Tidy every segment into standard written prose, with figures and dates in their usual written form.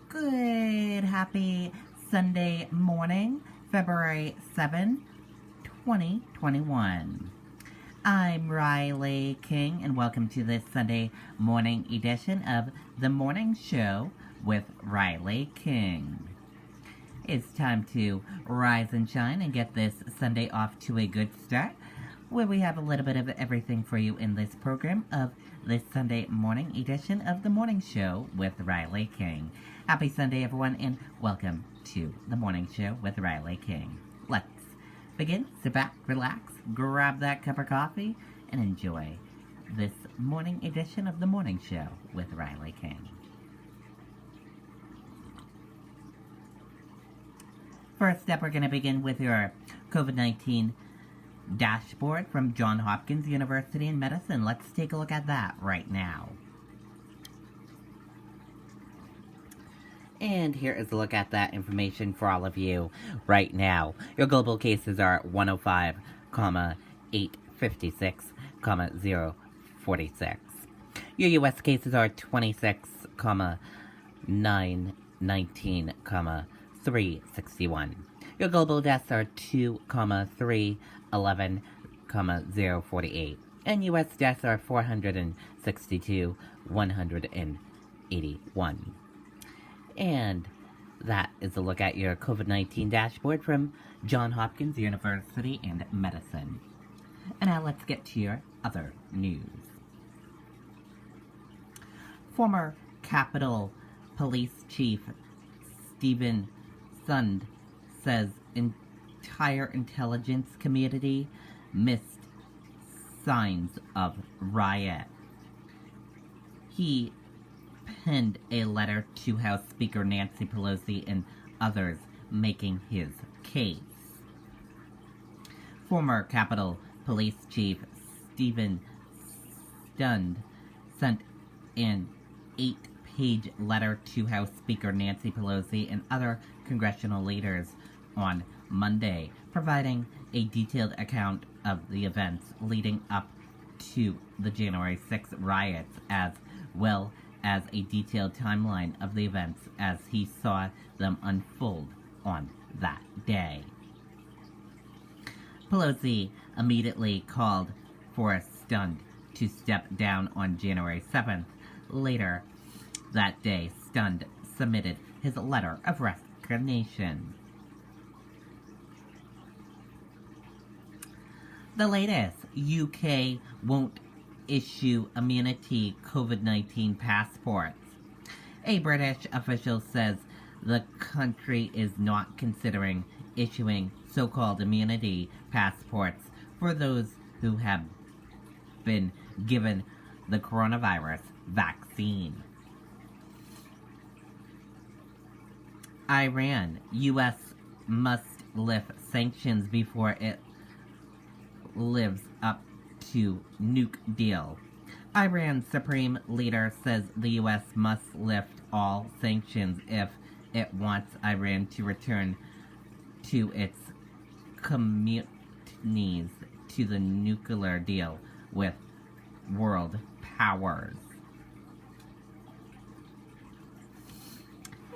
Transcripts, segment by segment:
Good, happy Sunday morning, February 7, 2021. I'm Riley King, and welcome to this Sunday morning edition of The Morning Show with Riley King. It's time to rise and shine and get this Sunday off to a good start, where we have a little bit of everything for you in this program of this Sunday morning edition of The Morning Show with Riley King. Happy Sunday, everyone, and welcome to The Morning Show with Riley King. Let's begin. Sit back, relax, grab that cup of coffee, and enjoy this morning edition of The Morning Show with Riley King. First up, we're going to begin with your COVID-19 dashboard from Johns Hopkins University in Medicine. Let's take a look at that right now. And here is a look at that information for all of you right now. Your global cases are 105,856,046. Your U.S. cases are 26,919,361. Your global deaths are 2,311,048. And U.S. deaths are 462,181. And that is a look at your COVID-19 dashboard from Johns Hopkins University in Medicine. And now let's get to your other news. Former Capitol Police Chief Stephen Sund says entire intelligence community missed signs of riot. He penned a letter to House Speaker Nancy Pelosi and others making his case. Former Capitol Police Chief Stephen Sund sent an 8-page letter to House Speaker Nancy Pelosi and other congressional leaders on Monday, providing a detailed account of the events leading up to the January 6th riots, as well as a detailed timeline of the events as he saw them unfold on that day. Pelosi immediately called for Sund to step down on January 7th. Later that day, Sund submitted his letter of resignation. The latest, UK won't issue immunity COVID-19 passports. A British official says the country is not considering issuing so-called immunity passports for those who have been given the coronavirus vaccine. Iran, U.S. must lift sanctions before it lives up to nuke deal. Iran's supreme leader says the U.S. must lift all sanctions if it wants Iran to return to its commitments to the nuclear deal with world powers.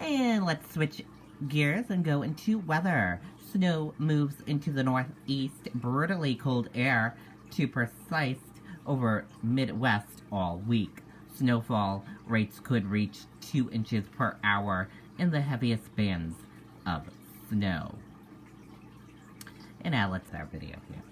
And let's switch gears and go into weather. Snow moves into the northeast, brutally cold air to persist over Midwest all week. Snowfall rates could reach 2 inches per hour in the heaviest bands of snow. And now let's start our video here.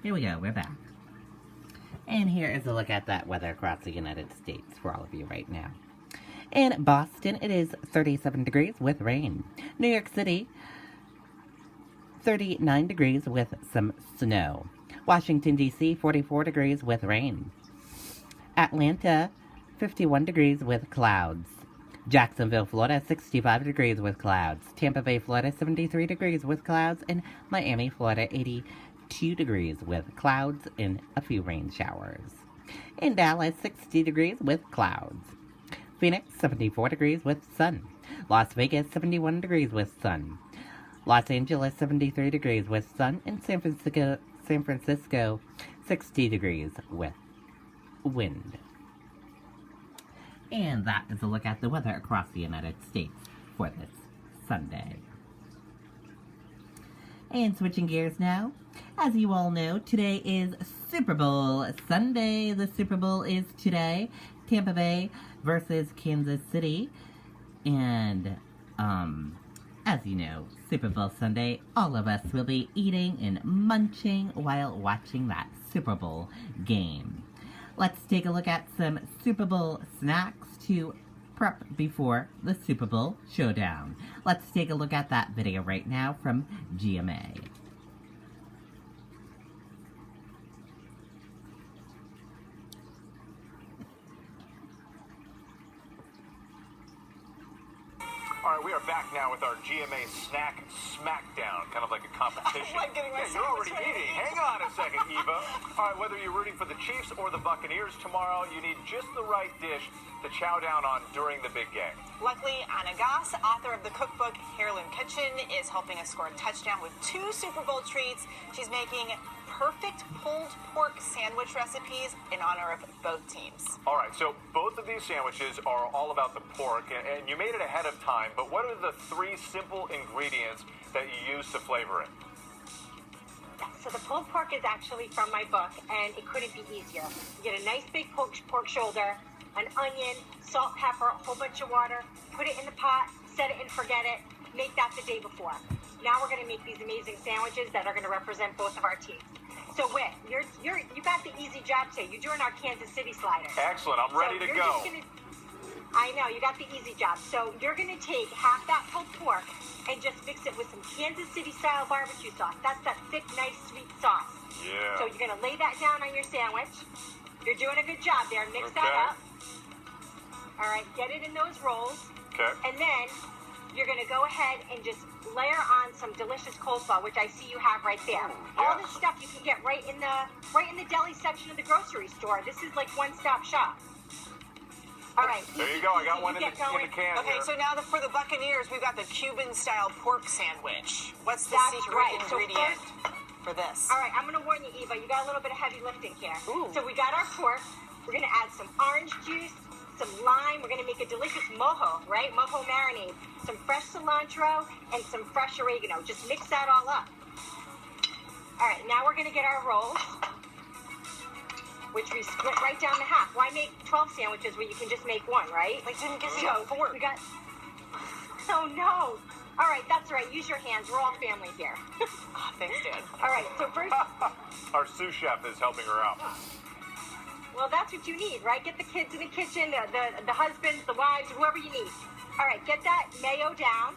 Here we go, we're back. And here is a look at that weather across the United States for all of you right now. In Boston, it is 37 degrees with rain. New York City, 39 degrees with some snow. Washington, D.C., 44 degrees with rain. Atlanta, 51 degrees with clouds. Jacksonville, Florida, 65 degrees with clouds. Tampa Bay, Florida, 73 degrees with clouds. And Miami, Florida, 82 degrees with clouds and a few rain showers. In Dallas, 60 degrees with clouds. Phoenix, 74 degrees with sun. Las Vegas, 71 degrees with sun. Los Angeles, 73 degrees with sun. And San Francisco, 60 degrees with wind. And that is a look at the weather across the United States for this Sunday. And switching gears now, as you all know, today is Super Bowl Sunday. The Super Bowl is today. Tampa Bay versus Kansas City. And, as you know, Super Bowl Sunday, all of us will be eating and munching while watching that Super Bowl game. Let's take a look at some Super Bowl snacks to prep before the Super Bowl showdown. Let's take a look at that video right now from GMA. All right, we are back now with our GMA Snack Smackdown, kind of like a competition. I'm getting my you're already sandwich ready. eating. Hang on a second, Eva. All right, whether you're rooting for the Chiefs or the Buccaneers tomorrow, you need just the right dish to chow down on during the big game. Luckily, Anna Goss, author of the cookbook Heirloom Kitchen, is helping us score a touchdown with 2 Super Bowl treats. She's making perfect pulled pork sandwich recipes in honor of both teams. All right, so both of these sandwiches are all about the pork, and you made it ahead of time, but what are the 3 simple ingredients that you use to flavor it? So the pulled pork is actually from my book, and it couldn't be easier. You get a nice big pork shoulder, an onion, salt, pepper, a whole bunch of water, put it in the pot, set it and forget it, make that the day before. Now we're going to make these amazing sandwiches that are going to represent both of our teams. So Whit, you got the easy job today. You're doing our Kansas City sliders. Excellent, I'm ready to go. I know, you got the easy job. So you're going to take half that pulled pork and just mix it with some Kansas City style barbecue sauce. That's that thick, nice, sweet sauce. Yeah. So you're going to lay that down on your sandwich. You're doing a good job there. Mix that up. All right, get it in those rolls. Okay. And then you're going to go ahead and just layer on some delicious coleslaw, which I see you have right there. Yes. All this stuff you can get right in the deli section of the grocery store. This is like one-stop shop. All right. There you go. I got one in the can Okay, here. so now for the Buccaneers, we've got the Cuban-style pork sandwich. What's the That's secret right. ingredient for this? All right, I'm going to warn you, Eva. You got a little bit of heavy lifting here. Ooh. So we got our pork. We're going to add some orange juice, some lime. We're going to make a delicious mojo, right? Mojo marinade. Some fresh cilantro and some fresh oregano. Just mix that all up. All right, now we're going to get our rolls, which we split right down the half. Why make 12 sandwiches where you can just make one, right? Like, didn't give me So a fork. we got... Oh, no. All right, that's right. Use your hands. We're all family here. Oh, thanks, Dad. All right, so first... Our sous chef is helping her out. Well, that's what you need, right? Get the kids in the kitchen, the husbands, the wives, whoever you need. All right, get that mayo down.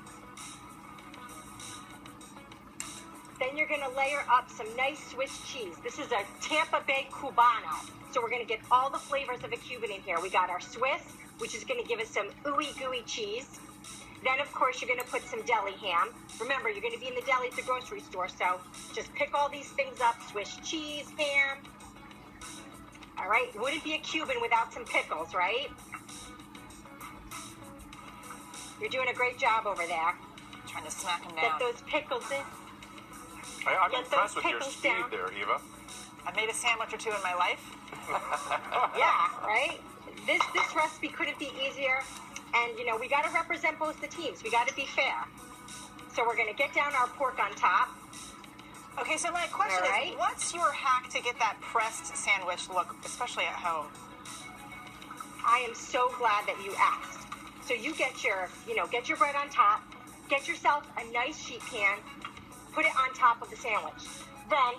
Then you're going to layer up some nice Swiss cheese. This is a Tampa Bay Cubano. So we're going to get all the flavors of a Cuban in here. We got our Swiss, which is going to give us some ooey gooey cheese. Then, of course, you're going to put some deli ham. Remember, you're going to be in the deli at the grocery store, so just pick all these things up. Swiss cheese, ham. All right, wouldn't be a Cuban without some pickles, right? You're doing a great job over there. Trying to smack him Get down. those pickles in. I'm Get impressed those with your pickles speed down. there, Eva. I've made a sandwich or 2 in my life. Yeah, right? This recipe couldn't be easier. And, you know, we got to represent both the teams. We got to be fair. So we're going to get down our pork on top. Okay, so my question All right. is, what's your hack to get that pressed sandwich look, especially at home? I am so glad that you asked. So you get your bread on top. Get yourself a nice sheet pan. Put it on top of the sandwich. Then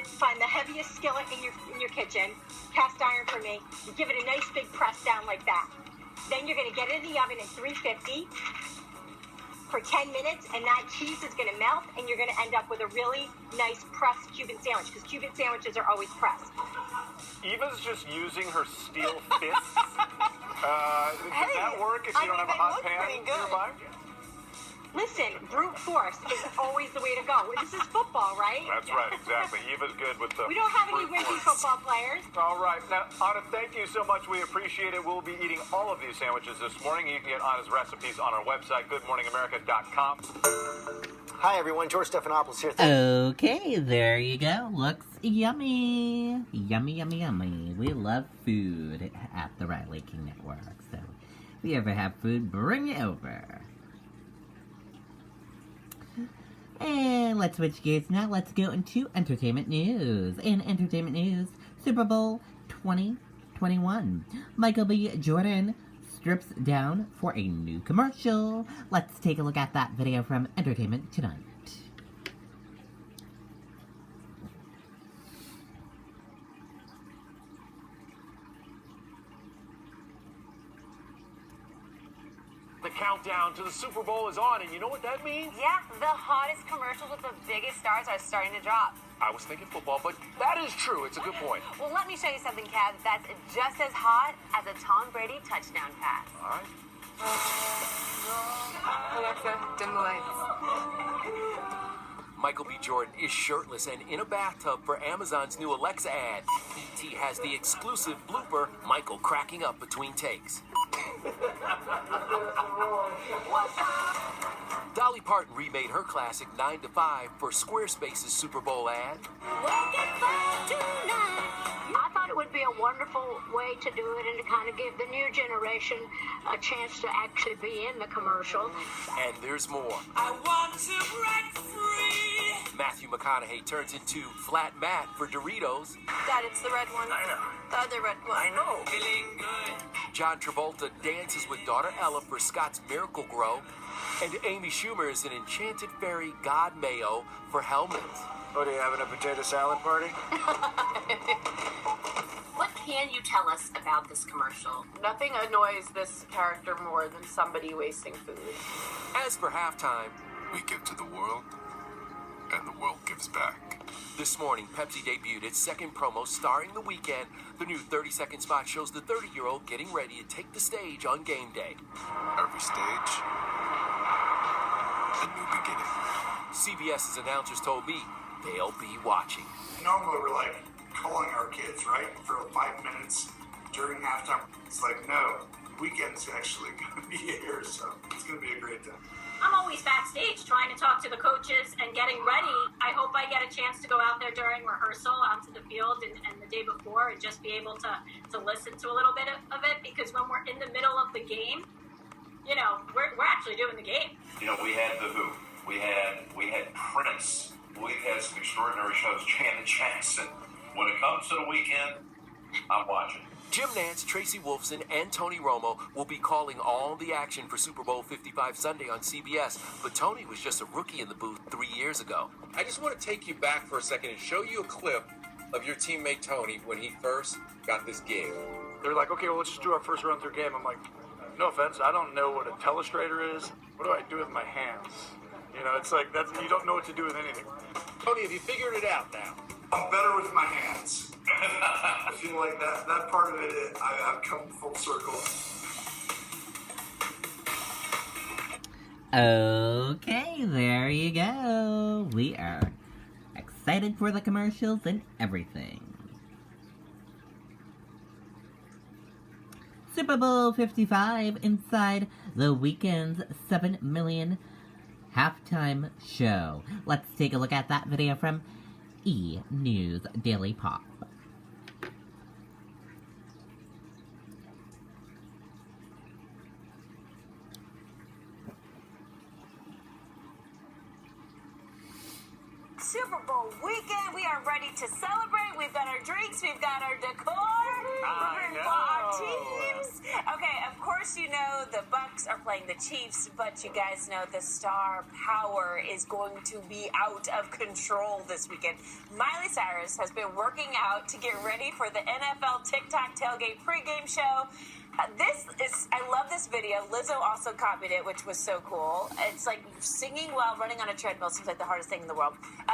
find the heaviest skillet in your kitchen. Cast iron for me. You give it a nice big press down like that. Then you're going to get it in the oven at 350 for 10 minutes, and that cheese is going to melt, and you're going to end up with a really nice pressed Cuban sandwich, because Cuban sandwiches are always pressed. Eva's just using her steel fists. Does that work if you don't have a hot pan nearby? Listen, brute force is always the way to go. This is football, right? That's right, exactly. Eva's good with the... We don't have any brute wimpy force. football players. All right. Now, Anna, thank you so much. We appreciate it. We'll be eating all of these sandwiches this morning. You can get Anna's recipes on our website, goodmorningamerica.com. Hi, everyone. George Stephanopoulos here. Okay, there you go. Looks yummy. Yummy, yummy, yummy. We love food at the Riley King Network. So If you ever have food, bring it over. And let's switch gears now. Let's go into entertainment news. In entertainment news, Super Bowl 2021. Michael B. Jordan strips down for a new commercial. Let's take a look at that video from Entertainment Tonight. The countdown to the Super Bowl is on, and you know what that means? Yeah, the hottest commercials with the biggest stars are starting to drop. I was thinking football, but that is true. It's a good point. Well, let me show you something, Cab, that's just as hot as a Tom Brady touchdown pass. All right. Alexa, dim the lights. Michael B. Jordan is shirtless and in a bathtub for Amazon's new Alexa ad. E.T. has the exclusive blooper, Michael cracking up between takes. Dolly Parton remade her classic 9 to 5 for Squarespace's Super Bowl ad. I thought it would be a wonderful way to do it and to kind of give the new generation a chance to actually be in the commercial. And there's more. I want to break free. Matthew McConaughey turns into Flat Matt for Doritos. Dad, it's the red one. I know. The other red one. I know. Feeling good. John Travolta dances with daughter Ella for Scott's Miracle Grow. And Amy Schumer is an enchanted fairy god Mayo for Hellman's. What, are you having a potato salad party? What can you tell us about this commercial? Nothing annoys this character more than somebody wasting food. As for halftime, We give to the world, and the world gives back. this morning Pepsi debuted its second promo starring The Weeknd. The new 30-second spot shows the 30-year-old getting ready to take the stage on game day. Every stage, a new beginning. CBS's announcers told me they'll be watching. Normally we're like calling our kids, right, for 5 minutes during halftime. It's like, no, Weekend's actually going to be here, so it's going to be a great time. I'm always backstage trying to talk to the coaches and getting ready. I hope I get a chance to go out there during rehearsal onto the field and the day before and just be able to listen to a little bit of it, because when we're in the middle of the game, you know, we're actually doing the game. You know, we had The Who. We had Prince. We've had some extraordinary shows. Janet Jackson. When it comes to the weekend, I'm watching. Jim Nantz, Tracy Wolfson, and Tony Romo will be calling all the action for Super Bowl 55 Sunday on CBS, but Tony was just a rookie in the booth 3 years ago. I just want to take you back for a second and show you a clip of your teammate Tony when he first got this gig. They're like, okay, well, let's just do our first run-through game. I'm like, no offense, I don't know what a telestrator is. What do I do with my hands? You know, it's like, you don't know what to do with anything. Tony, have you figured it out now? I'm better with my hands. I feel like that part of it, I've come full circle. Okay, there you go. We are excited for the commercials and everything. Super Bowl 55 inside The Weeknd's 7 million halftime show. Let's take a look at that video from E! News Daily Pop. Super Bowl weekend, we are ready to celebrate. We've got our drinks, we've got our decor, we're ready for our teams. Okay, of course you know the Bucks are playing the Chiefs, but you guys know the star power is going to be out of control this weekend. Miley Cyrus has been working out to get ready for the NFL TikTok tailgate pregame show. I love this video. Lizzo also copied it, which was so cool. It's like singing while running on a treadmill seems like the hardest thing in the world.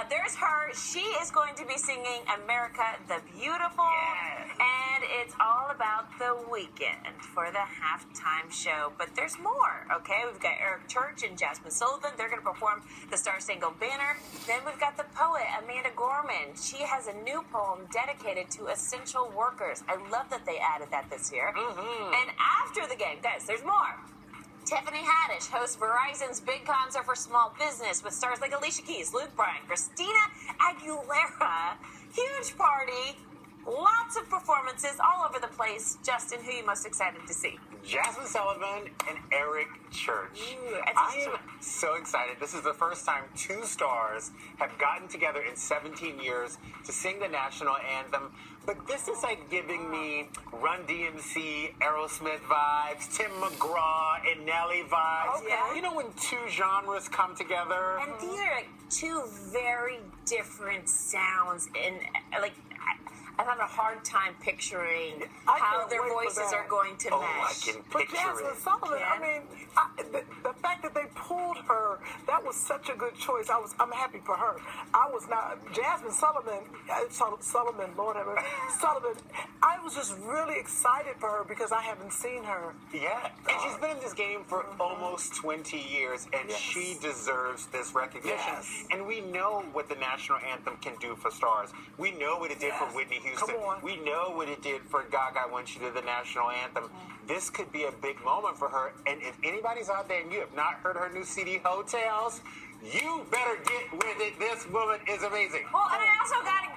There's her. She is going to be singing America the Beautiful. Yes. And it's all about the weekend for the halftime show. But there's more, okay? We've got Eric Church and Jasmine Sullivan. They're going to perform the Star Spangled Banner. Then we've got the poet, Amanda Gorman. She has a new poem dedicated to essential workers. I love that they added that this year. Mm-hmm. And after the game, guys, there's more. Tiffany Haddish hosts Verizon's big concert for small business with stars like Alicia Keys, Luke Bryan, Christina Aguilera. Huge party. lots of performances all over the place. Justin, who are you most excited to see? Jasmine Sullivan and Eric Church. Ooh, I am so excited. This is the first time two stars have gotten together in 17 years to sing the national anthem. But this is like giving me Run DMC, Aerosmith vibes, Tim McGraw and Nelly vibes. Okay. You know when two genres come together? And these are like two very different sounds, and like I have a hard time picturing how their voices are going to mesh. I can But picture Jasmine it. Sullivan, I mean, the fact that they pulled her, that was such a good choice. I'm happy for her. I was not Jasmine Sullivan. Lord have mercy, Sullivan. I was just really excited for her because I haven't seen her. Yeah, and she's been in this game for almost 20 years, and she deserves this recognition. Yes. And we know what the national anthem can do for stars. We know what it did for Whitney Houston. Come on. We know what it did for Gaga when she did the national anthem. This could be a big moment for her. And if anybody's out there and you have not heard her new CD, Hotels, you better get with it. This woman is amazing. Well, and I also gotta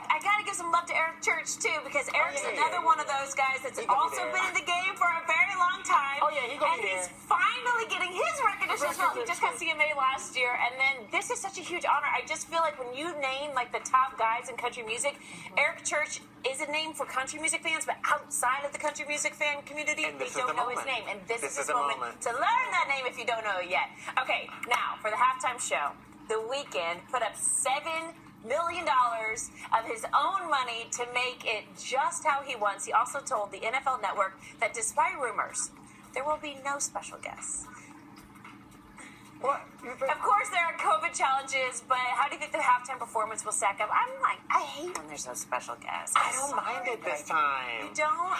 give some love to Eric Church too, because Eric's another one of those guys that's also been in the game for a very long time. Oh, yeah, he gonna and be he's there. finally getting his recognition as well. He just got CMA last year, and then this is such a huge honor. I just feel like when you name like the top guys in country music, Eric Church is a name for country music fans, but outside of the country music fan community, they don't know his name. And this is his moment to learn that name if you don't know it yet. Okay, now for the halftime show. The Weeknd put up $7 million of his own money to make it just how he wants. He also told the NFL Network that despite rumors, there will be no special guests. What? Of course, there are COVID challenges, but how do you think the halftime performance will stack up? I'm like, I hate when there's no special guests. I don't mind it this time. You don't?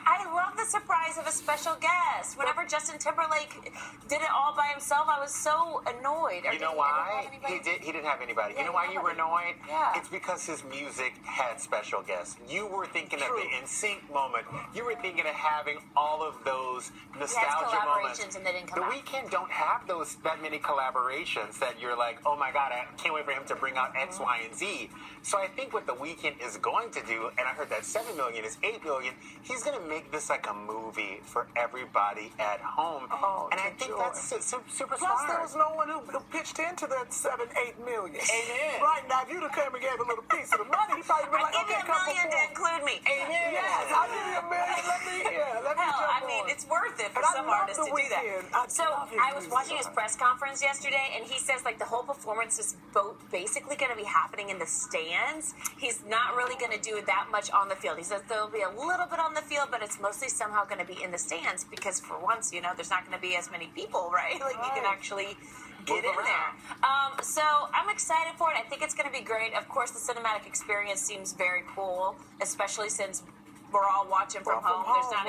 I love the surprise of a special guest. Whenever Justin Timberlake did it all by himself, I was so annoyed. You know why? He didn't have anybody. Yeah, you know why you were annoyed? Yeah. It's because his music had special guests. You were thinking of the NSYNC moment. You were thinking of having all of those nostalgia moments. And they didn't come out. The Weeknd don't have that many collaborations that you're like, oh my God, I can't wait for him to bring out X, Y, and Z. So I think what The Weeknd is going to do, and I heard that $7 million is $8 million, he's going to make this like a movie for everybody at home. And I think that's super Plus, smart. there was no one who pitched into that $7-8 million. Amen. Right now, if you'd have come and gave a little piece of the money, he probably been like, I'll give you $1 million to include me. Amen. Yes, I'll give you $1 million. Let me Hell, jump I mean, on. it's worth it for And I some love artists The to do that. Weeknd. So I was watching his press conference yesterday, and he says like the whole performance is basically going to be happening in the stands. He's not really going to do that much on the field. He says there'll be a little bit on the field, but it's mostly somehow going to be in the stands because for once, there's not going to be as many people, right? Like you can actually get in there. So I'm excited for it. I think it's going to be great. Of course, the cinematic experience seems very cool, especially since we're all watching from home. There's not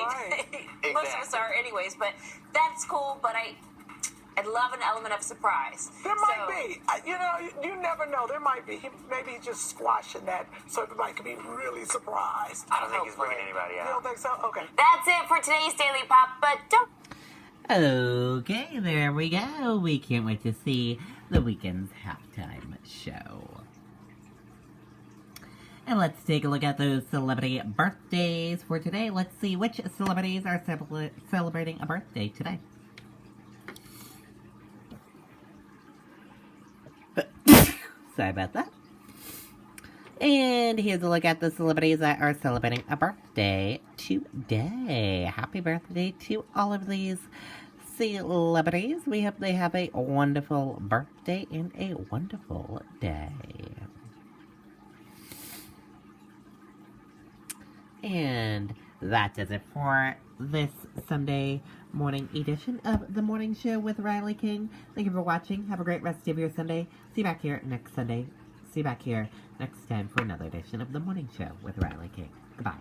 even most of us are anyways, but that's cool. But I'd love an element of surprise. There might be. You never know. There might be. Maybe he's just squashing that so everybody can be really surprised. I don't think he's bringing anybody out. You don't think so? Okay. That's it for today's Daily Pop, but don't. Okay, there we go. We can't wait to see The Weeknd's halftime show. And let's take a look at those celebrity birthdays for today. Let's see which celebrities are celebrating a birthday today. Sorry about that. And here's a look at the celebrities that are celebrating a birthday today. Happy birthday to all of these celebrities. We hope they have a wonderful birthday and a wonderful day. And that does it for this Sunday morning edition of The Morning Show with Riley King. Thank you for watching. Have a great rest of your Sunday. See you back here next Sunday. See you back here next time for another edition of The Morning Show with Riley King. Goodbye.